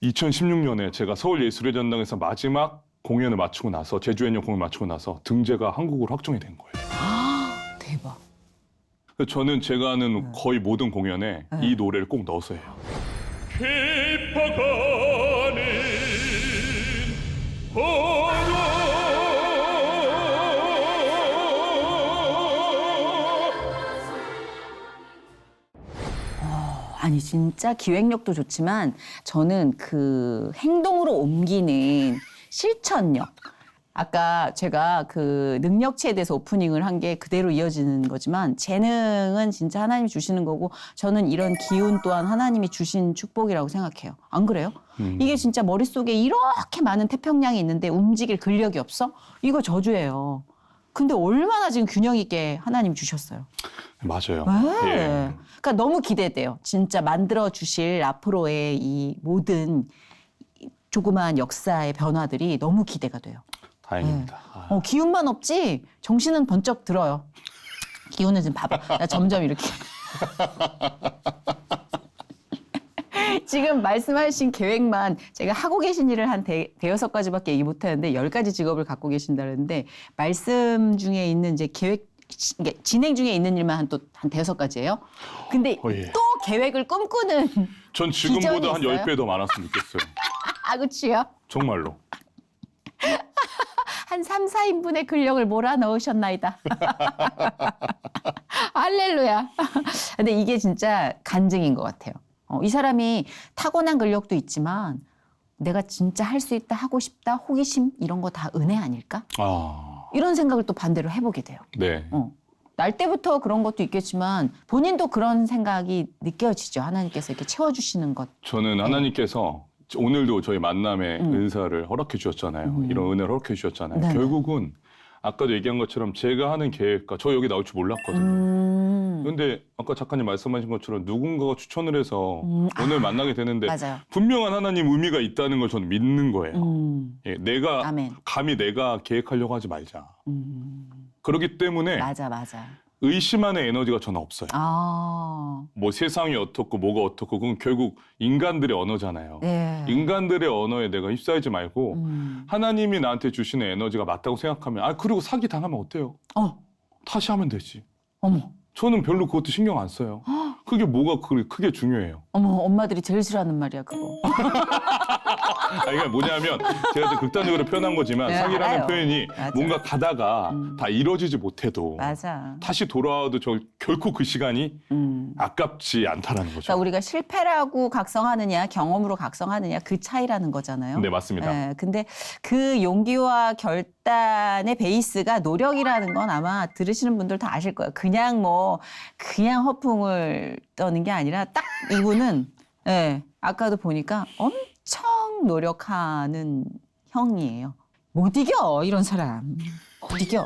2016년에 제가 서울예술의 전당에서 마지막 공연을 마치고 나서 제주 해녀 공연을 마치고 나서 등재가 한국으로 확정이 된 거예요. 대박. 그래서 저는 제가 하는 거의 모든 공연에 이 노래를 꼭 넣어서 해요. 깊어가는 아니 진짜 기획력도 좋지만 저는 그 행동으로 옮기는 실천력. 아까 제가 그 능력치에 대해서 오프닝을 한 게 그대로 이어지는 거지만 재능은 진짜 하나님이 주시는 거고 저는 이런 기운 또한 하나님이 주신 축복이라고 생각해요. 안 그래요? 이게 진짜 머릿속에 이렇게 많은 태평양이 있는데 움직일 근력이 없어? 이거 저주예요. 근데 얼마나 지금 균형 있게 하나님이 주셨어요. 맞아요. 네. 예. 그러니까 너무 기대돼요. 진짜 만들어 주실 앞으로의 이 모든 조그마한 역사의 변화들이 너무 기대가 돼요. 다행입니다. 아. 기운만 없지 정신은 번쩍 들어요. 기운은 좀 봐봐. 나 점점 이렇게. 지금 말씀하신 계획만 제가 하고 계신 일을 한 대여섯 가지밖에 얘기 못하는데 10가지 직업을 갖고 계신다는데 말씀 중에 있는 이제 계획 진행 중에 있는 일만 한 대여섯 가지예요. 근데 예. 또 계획을 꿈꾸는 전 지금보다 비전이 한 있어요? 10배 더 많았으면 좋겠어요. 그치요? 정말로. 한 3, 4인분의 근력을 몰아넣으셨나이다. 할렐루야. 근데 이게 진짜 간증인 것 같아요. 이 사람이 타고난 근력도 있지만 내가 진짜 할 수 있다, 하고 싶다, 호기심 이런 거 다 은혜 아닐까? 아, 이런 생각을 또 반대로 해보게 돼요. 네. 날 때부터 그런 것도 있겠지만 본인도 그런 생각이 느껴지죠. 하나님께서 이렇게 채워주시는 것. 저는 하나님께서 오늘도 저희 만남의 은사를 허락해 주셨잖아요. 이런 은혜를 허락해 주셨잖아요. 네네. 결국은 아까도 얘기한 것처럼 제가 하는 계획과 저 여기 나올 줄 몰랐거든요. 그런데 아까 작가님 말씀하신 것처럼 누군가가 추천을 해서 오늘 만나게 되는데 맞아요. 분명한 하나님 의미가 있다는 걸 저는 믿는 거예요. 예, 내가 아멘. 감히 내가 계획하려고 하지 말자. 그렇기 때문에 맞아. 의심하는 에너지가 저는 없어요. 뭐 세상이 어떻고 뭐가 어떻고 그건 결국 인간들의 언어잖아요. 네. 인간들의 언어에 내가 휩싸이지 말고 하나님이 나한테 주시는 에너지가 맞다고 생각하면 그리고 사기 당하면 어때요? 다시 하면 되지. 어머. 저는 별로 그것도 신경 안 써요. 그게 뭐가 크게 중요해요. 어머, 엄마들이 제일 싫어하는 말이야, 그거. 이게 뭐냐면 제가 좀 극단적으로 표현한 거지만 네, 사기라는 알아요. 표현이 맞아. 뭔가 가다가 다 이루어지지 못해도 맞아. 다시 돌아와도 결코 그 시간이 아깝지 않다라는 거죠. 그러니까 우리가 실패라고 각성하느냐 경험으로 각성하느냐 그 차이라는 거잖아요. 네, 맞습니다. 예, 근데 그 용기와 결단의 베이스가 노력이라는 건 아마 들으시는 분들 다 아실 거예요. 그냥 허풍을 떠는 게 아니라 딱 이분은 예, 아까도 보니까 엄청 노력하는 형이에요. 못 이겨 이런 사람. 못 이겨.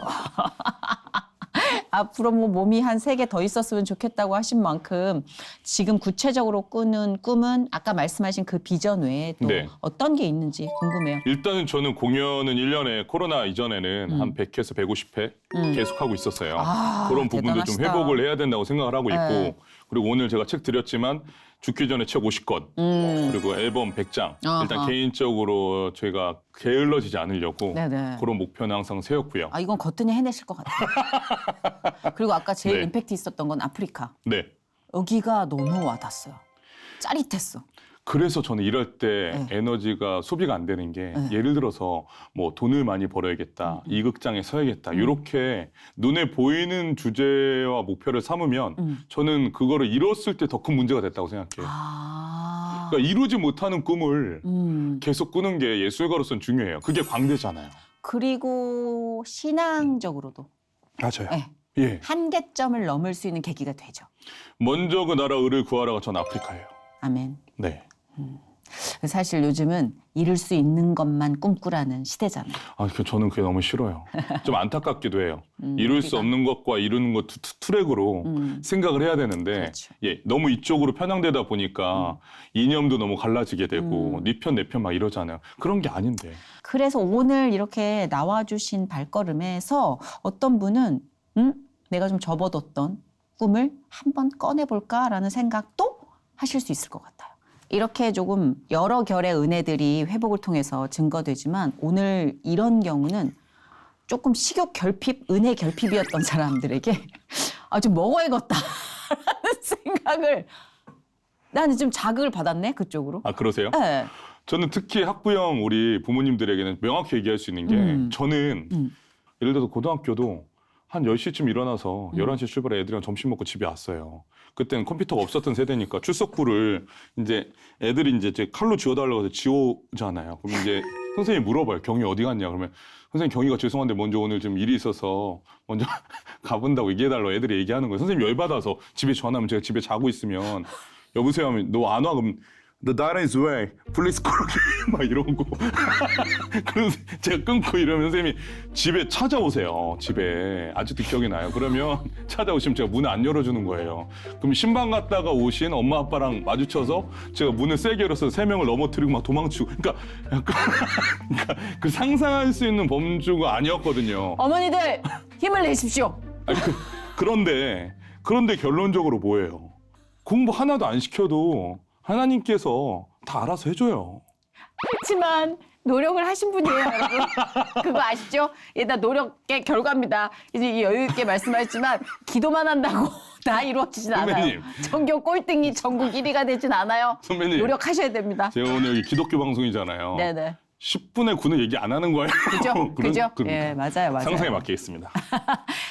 앞으로 뭐 몸이 한 3개 더 있었으면 좋겠다고 하신 만큼 지금 구체적으로 꾸는 꿈은 아까 말씀하신 그 비전 외에 또 네. 어떤 게 있는지 궁금해요. 일단은 저는 공연은 1년에 코로나 이전에는 한 100회에서 150회 계속하고 있었어요. 아, 그런 부분도 좀 대단하시다. 회복을 해야 된다고 생각을 하고 있고 네. 그리고 오늘 제가 책 드렸지만 죽기 전에 책 50권 그리고 앨범 100장 아하. 일단 개인적으로 저희가 게을러지지 않으려고 네네. 그런 목표는 항상 세웠고요. 아 이건 거뜬히 해내실 것 같아요. 그리고 아까 제일 네. 임팩트 있었던 건 아프리카. 네. 여기가 너무 와닿았어요. 짜릿했어. 그래서 저는 이럴 때 네. 에너지가 소비가 안 되는 게 네. 예를 들어서 뭐 돈을 많이 벌어야겠다, 이 극장에 서야겠다 이렇게 눈에 보이는 주제와 목표를 삼으면 저는 그거를 이뤘을 때 더 큰 문제가 됐다고 생각해요. 아. 그러니까 이루지 못하는 꿈을 음. 계속 꾸는 게 예술가로서는 중요해요. 그게 광대잖아요. 그리고 신앙적으로도 맞아요. 네. 예. 한계점을 넘을 수 있는 계기가 되죠. 먼저 그 나라 을을 구하라가 전 아프리카예요. 아멘. 네. 사실 요즘은 이룰 수 있는 것만 꿈꾸라는 시대잖아요. 저는 그게 너무 싫어요. 좀 안타깝기도 해요. 이룰 수 우리가. 없는 것과 이루는 것 트랙으로 생각을 해야 되는데 그렇죠. 예, 너무 이쪽으로 편향되다 보니까 이념도 너무 갈라지게 되고 네 편 내 편 막 이러잖아요. 그런 게 아닌데. 그래서 오늘 이렇게 나와주신 발걸음에서 어떤 분은 내가 좀 접어뒀던 꿈을 한번 꺼내볼까라는 생각도 하실 수 있을 것 같아요. 이렇게 조금 여러 결의 은혜들이 회복을 통해서 증거되지만 오늘 이런 경우는 조금 식욕 결핍, 은혜 결핍이었던 사람들에게 좀 먹어야겠다라는 생각을 나는 좀 자극을 받았네 그쪽으로. 아, 그러세요? 네. 저는 특히 학부형 우리 부모님들에게는 명확히 얘기할 수 있는 게 저는 예를 들어서 고등학교도 한 10시쯤 일어나서 11시에 출발해 애들이랑 점심 먹고 집에 왔어요. 그때는 컴퓨터가 없었던 세대니까 출석부를 이제 애들이 이제 칼로 지워달라고 해서 지우잖아요. 그럼 이제 선생님이 물어봐요. 경희 어디 갔냐? 그러면 선생님 경희가 죄송한데 먼저 오늘 좀 일이 있어서 먼저 가본다고 얘기해달라고 애들이 얘기하는 거예요. 선생님 열받아서 집에 전화하면 제가 집에 자고 있으면 여보세요 하면 너 안 와? 그럼 The data is way. Please call again. 막 이러고. 그래서 제가 끊고 이러면 선생님이 집에 찾아오세요. 집에. 아직도 기억이 나요. 그러면 찾아오시면 제가 문을 안 열어주는 거예요. 그럼 신방 갔다가 오신 엄마 아빠랑 마주쳐서 제가 문을 세게 열어서 3명을 넘어뜨리고 막 도망치고. 그러니까 약간 그 상상할 수 있는 범주가 아니었거든요. 어머니들 힘을 내십시오. 아니, 그런데 결론적으로 뭐예요? 공부 하나도 안 시켜도 하나님께서 다 알아서 해줘요. 그렇지만 노력을 하신 분이에요, 여러분. 그거 아시죠? 다 노력의 결과입니다. 이제 여유 있게 말씀하셨지만 기도만 한다고 다 이루어지진 않아요. 선배님. 전교 꼴등이 전국 1위가 되진 않아요. 선배님. 노력하셔야 됩니다. 제가 오늘 여기 기독교 방송이잖아요. 네네. 10분의 9는 얘기 안 하는 거예요. 그죠? 그죠? 그러니까. 예, 맞아요. 상상에 맡겨 있습니다.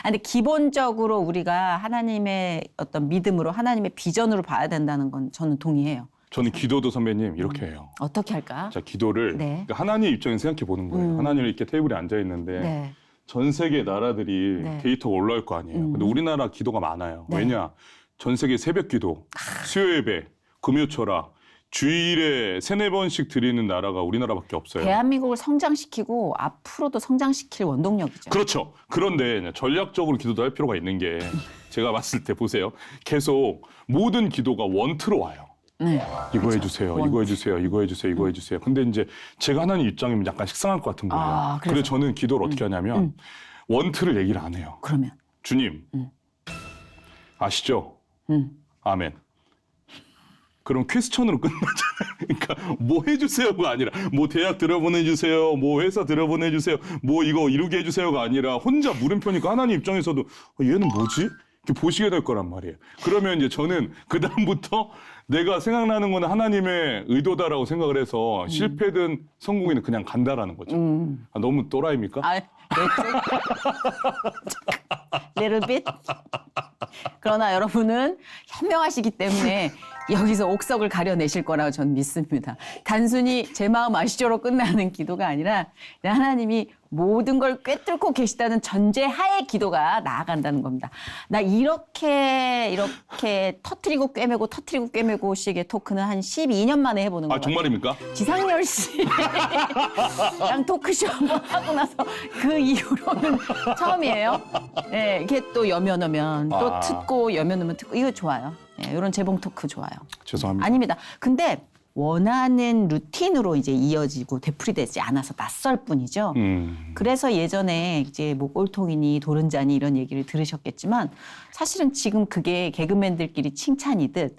근데 기본적으로 우리가 하나님의 어떤 믿음으로 하나님의 비전으로 봐야 된다는 건 저는 동의해요. 저는 기도도 선배님 이렇게 해요. 어떻게 할까? 자, 기도를 네. 그러니까 하나님 입장에서 생각해 보는 거예요. 하나님 이렇게 테이블에 앉아 있는데 네. 전 세계 나라들이 네. 데이터가 올라올 거 아니에요. 근데 우리나라 기도가 많아요. 네. 왜냐? 전 세계 새벽 기도, 수요 예배, 금요 철학 주일에 3-4번씩 드리는 나라가 우리나라밖에 없어요. 대한민국을 성장시키고 앞으로도 성장시킬 원동력이죠. 그렇죠. 그런데 전략적으로 기도도 할 필요가 있는 게 제가 봤을 때 보세요. 계속 모든 기도가 원트로 와요. 네. 이거 해주세요, 이거 해주세요, 이거 해주세요, 이거 해주세요. 근데 이제 제가 하나님 입장이면 약간 식상할 것 같은 거예요. 그래서? 그래서 저는 기도를 어떻게 하냐면 원트를 얘기를 안 해요. 그러면 주님, 아시죠? 아멘. 그럼 퀘스천으로 끝나잖아요. 그러니까 뭐 해주세요가 아니라 뭐 대학 들어보내주세요, 뭐 회사 들어보내주세요, 뭐 이거 이루게 해주세요가 아니라 혼자 물음표니까 하나님 입장에서도 얘는 뭐지? 보시게 될 거란 말이에요. 그러면 이제 저는 그 다음부터 내가 생각나는 거는 하나님의 의도다라고 생각을 해서 실패든 성공이든 그냥 간다라는 거죠. 아, 너무 또라이입니까? 아, little bit. 그러나 여러분은 현명하시기 때문에 여기서 옥석을 가려내실 거라고 저는 믿습니다. 단순히 제 마음 아시죠로 끝나는 기도가 아니라 하나님이 모든 걸 꿰뚫고 계시다는 전제하에 기도가 나아간다는 겁니다. 나 이렇게 터트리고 꿰매고 식의 토크는 한 12년 만에 해보는 거예요. 아, 정말입니까? 지상렬 씨랑 토크쇼 한번 하고 나서 그 이후로는 처음이에요. 네, 이게 또 여면 또 듣고 여면 듣고 이거 좋아요. 네, 이런 재봉 토크 좋아요. 죄송합니다. 아닙니다. 근데 원하는 루틴으로 이제 이어지고 되풀이되지 않아서 낯설 뿐이죠. 그래서 예전에 이제 뭐 꼴통이니 도른자니 이런 얘기를 들으셨겠지만 사실은 지금 그게 개그맨들끼리 칭찬이듯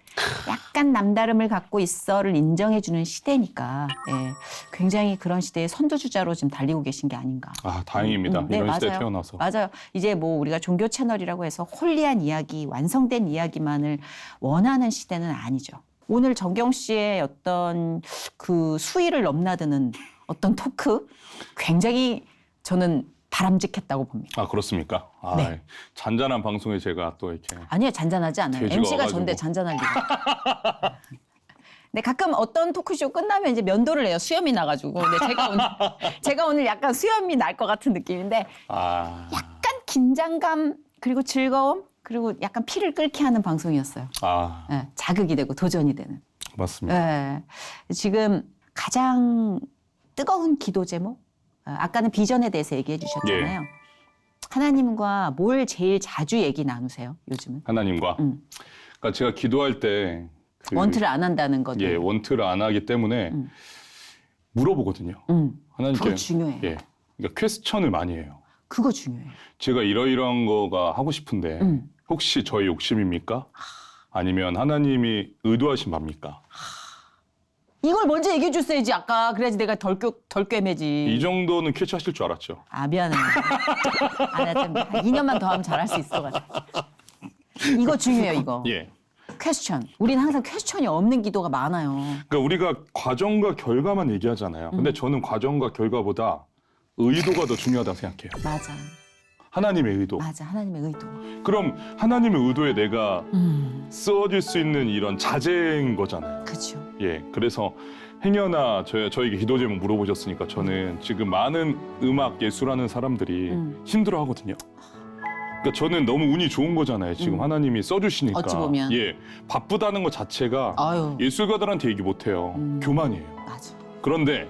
약간 남다름을 갖고 있어를 인정해주는 시대니까 예, 굉장히 그런 시대의 선두주자로 지금 달리고 계신 게 아닌가. 아, 다행입니다. 네, 이런 시대에 맞아요. 태어나서. 맞아요. 이제 뭐 우리가 종교 채널이라고 해서 홀리한 이야기, 완성된 이야기만을 원하는 시대는 아니죠. 오늘 정경 씨의 어떤 그 수위를 넘나드는 어떤 토크 굉장히 저는 바람직했다고 봅니다. 아, 그렇습니까? 아, 네. 잔잔한 방송에 제가 또 이렇게. 아니요, 잔잔하지 않아요. 돼지가 MC가 와가지고. 전데 잔잔할 리가. 근데 가끔 어떤 토크쇼 끝나면 이제 면도를 해요. 수염이 나가지고. 근데 제가 오늘 약간 수염이 날 것 같은 느낌인데 아, 약간 긴장감 그리고 즐거움 그리고 약간 피를 끓게 하는 방송이었어요. 아, 예, 자극이 되고 도전이 되는. 맞습니다. 예, 지금 가장 뜨거운 기도 제목? 아까는 비전에 대해서 얘기해 주셨잖아요. 예. 하나님과 뭘 제일 자주 얘기 나누세요, 요즘은? 하나님과. 그러니까 제가 기도할 때 원트를 안 한다는 거죠. 예, 원트를 안 하기 때문에 물어보거든요. 하나님께. 그거 중요해요. 예. 그러니까 퀘스천을 많이 해요. 그거 중요해요. 제가 이러이러한 거가 하고 싶은데 혹시 저의 욕심입니까? 아니면 하나님이 의도하신 바입니까? 이걸 먼저 얘기해 줬어야지, 아까. 그래야지 내가 덜 꿰매지. 이 정도는 캐치하실 줄 알았죠. 아, 미안해요. 아, 나 좀 2년만 더 하면 잘할 수 있을 것 같아. 이거 중요해요, 이거. 예. 퀘스천. 우리는 항상 퀘스천이 없는 기도가 많아요. 그러니까 우리가 과정과 결과만 얘기하잖아요. 근데 저는 과정과 결과보다 의도가 더 중요하다고 생각해요. 맞아. 하나님의 의도. 맞아. 하나님의 의도. 그럼 하나님의 의도에 내가 쓰어질 수 있는 이런 자재인 거잖아요. 그렇죠. 예, 그래서 행여나 저에게 기도 제목 물어보셨으니까 저는 지금 많은 음악 예술하는 사람들이 힘들어하거든요. 그러니까 저는 너무 운이 좋은 거잖아요. 지금 하나님이 써주시니까. 어찌 보면. 예, 바쁘다는 것 자체가 아유. 예술가들한테 얘기 못해요. 교만이에요. 맞아. 그런데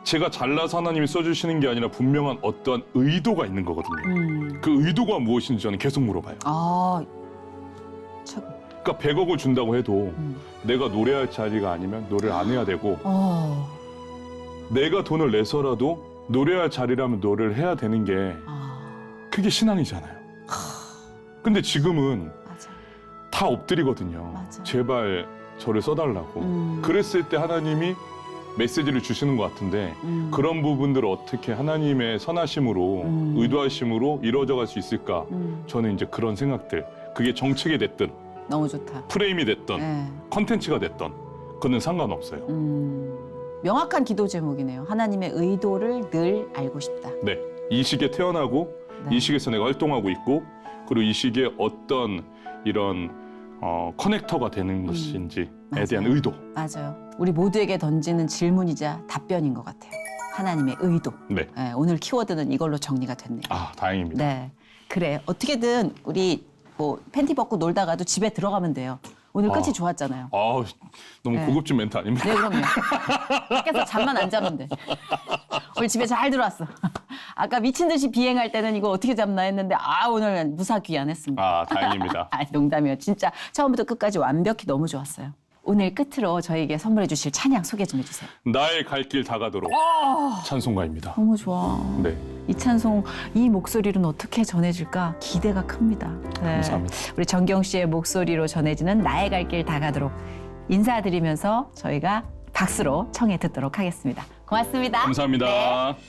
제가 잘나서 하나님이 써주시는 게 아니라 분명한 어떤 의도가 있는 거거든요. 그 의도가 무엇인지 저는 계속 물어봐요. 아, 최고. 그러니까 100억을 준다고 해도 내가 노래할 자리가 아니면 노래를 안 해야 되고 내가 돈을 내서라도 노래할 자리라면 노래를 해야 되는 게 그게 신앙이잖아요. 근데 지금은 맞아. 다 엎드리거든요. 맞아. 제발 저를 써달라고. 그랬을 때 하나님이 메시지를 주시는 것 같은데 그런 부분들을 어떻게 하나님의 선하심으로 의도하심으로 이루어져 갈 수 있을까? 저는 이제 그런 생각들, 그게 정책이 됐든 너무 좋다. 프레임이 됐든 네. 컨텐츠가 됐든 그거는 상관없어요. 명확한 기도 제목이네요. 하나님의 의도를 늘 알고 싶다. 네, 이 시기에 태어나고 네. 이 시기에서 내가 활동하고 있고 그리고 이 시기에 어떤 이런 커넥터가 되는 것인지에 맞아요. 대한 의도. 맞아요. 우리 모두에게 던지는 질문이자 답변인 것 같아요. 하나님의 의도. 네, 네, 오늘 키워드는 이걸로 정리가 됐네요. 아 다행입니다. 네, 그래. 어떻게든 우리 뭐 팬티 벗고 놀다가도 집에 들어가면 돼요. 오늘 끝이 좋았잖아요. 아 너무 네. 고급진 멘트 아닙니까? 네, 그럼요. 밖에서 잠만 안 자면 돼. 오늘 집에 잘 들어왔어. 아까 미친 듯이 비행할 때는 이거 어떻게 잡나 했는데 오늘 무사귀환했습니다. 아 다행입니다. 농담이에요. 진짜 처음부터 끝까지 완벽히 너무 좋았어요. 오늘 끝으로 저에게 선물해 주실 찬양 소개 좀 해주세요. 나의 갈 길 다가도록 찬송가입니다. 너무 좋아. 네, 이 찬송, 이 목소리로는 어떻게 전해질까 기대가 큽니다. 네. 감사합니다. 우리 정경 씨의 목소리로 전해지는 나의 갈 길 다가도록 인사드리면서 저희가 박수로 청해 듣도록 하겠습니다. 고맙습니다. 감사합니다. 네.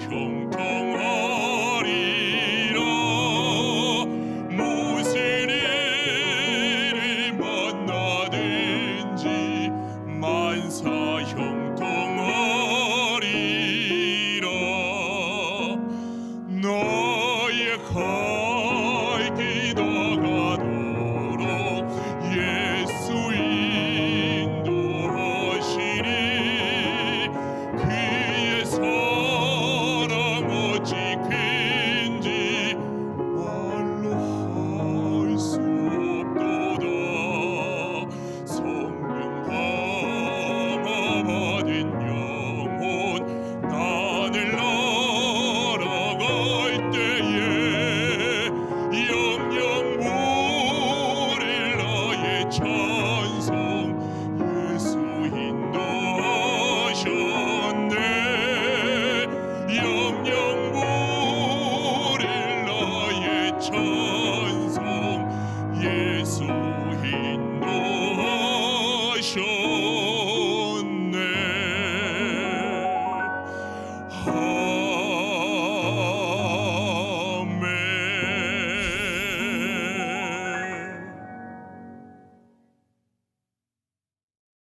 총총